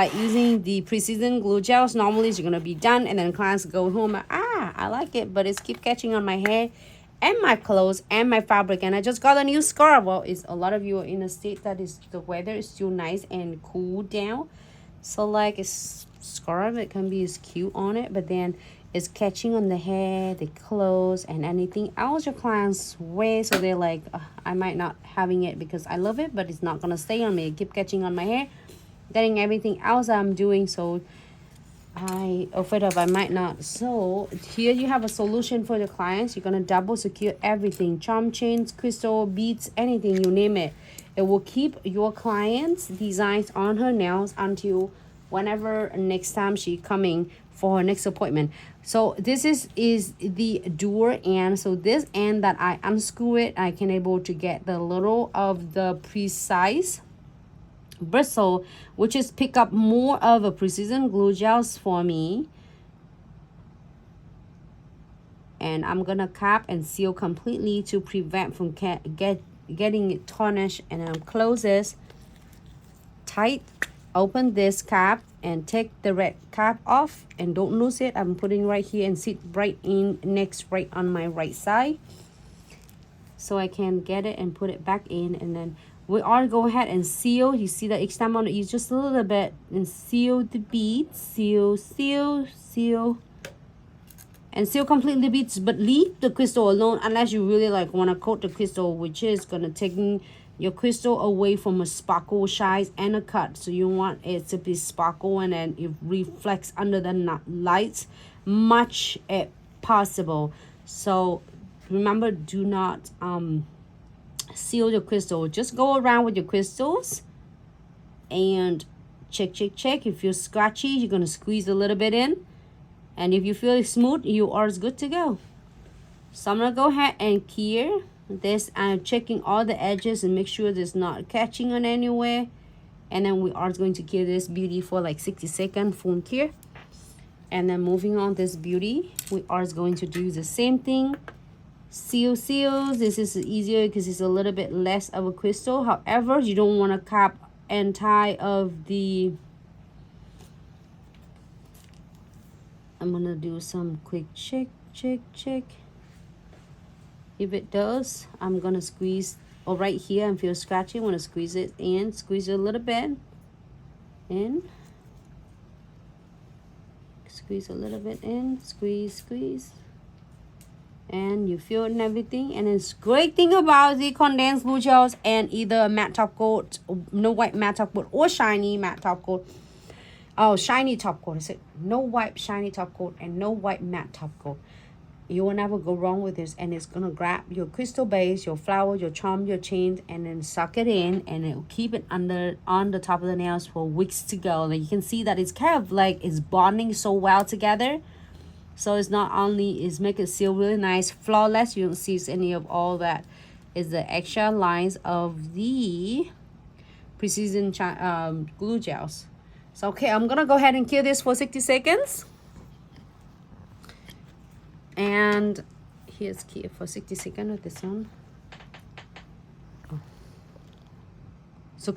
Using the Precision glue gels, normally it's gonna be done and then clients go home, I like it, but it's keep catching on my hair and my clothes and my fabric. And I just got a new scarf. Well, it's a lot of you are in a state that is the weather is still nice and cool down, so like it's scarf, it can be as cute on it, but then it's catching on the hair, the clothes, and anything else your clients wear. So they're like, I might not having it because I love it, but it's not gonna stay on me. It keep catching on my hair, getting everything else I'm doing, so I afraid of I might not. So here you have a solution for the clients. You're gonna double secure everything, charm chains, crystal, beads, anything, you name it. It will keep your client's designs on her nails until whenever next time she coming for her next appointment. So this is the door end. So this end that I unscrew it, I can able to get the little of the precise bristle, which is pick up more of a precision glue gels for me, and I'm gonna cap and seal completely to prevent from getting it tarnished. And then close this tight, open this cap and take the red cap off and don't lose it. I'm putting right here and sit right in next right on my right side so I can get it and put it back in. And then we are go ahead and seal. You see the extent on it, use just a little bit and seal the beads. Seal, and seal completely the beads, but leave the crystal alone unless you really like want to coat the crystal, which is gonna take your crystal away from a sparkle, shines, and a cut. So you want it to be sparkle and then it reflects under the lights much as possible. So remember, do not seal your crystal. Just go around with your crystals and check. If you're scratchy, you're gonna squeeze a little bit in, and if you feel it smooth, you are good to go. So I'm gonna go ahead and clear this. I'm checking all the edges and make sure there's not catching on anywhere, and then we are going to clear this beauty for like 60 seconds full clear. And then moving on this beauty, we are going to do the same thing. Seals. This is easier because it's a little bit less of a crystal. However, you don't want to cap and tie of the. I'm gonna do some quick check. If it does, I'm gonna squeeze right here and feel scratchy. I want to squeeze it in, squeeze it a little bit in, squeeze a little bit in, squeeze, and you feel it and everything. And it's great thing about the condensed glue gels and either matte top coat, no white matte top coat, or shiny matte top coat. Oh, shiny top coat. Is it no white shiny top coat and no white matte top coat? You will never go wrong with this, and it's gonna grab your crystal base, your flower, your charm, your chains, and then suck it in, and it will keep it on the top of the nails for weeks to go. And you can see that it's kind of like it's bonding so well together. So it's not only is make it seal really nice, flawless. You don't see any of all that. Is the extra lines of the precision glue gels. So okay, I'm gonna go ahead and cure this for 60 seconds. And here's cure for 60 seconds with this one. Oh. So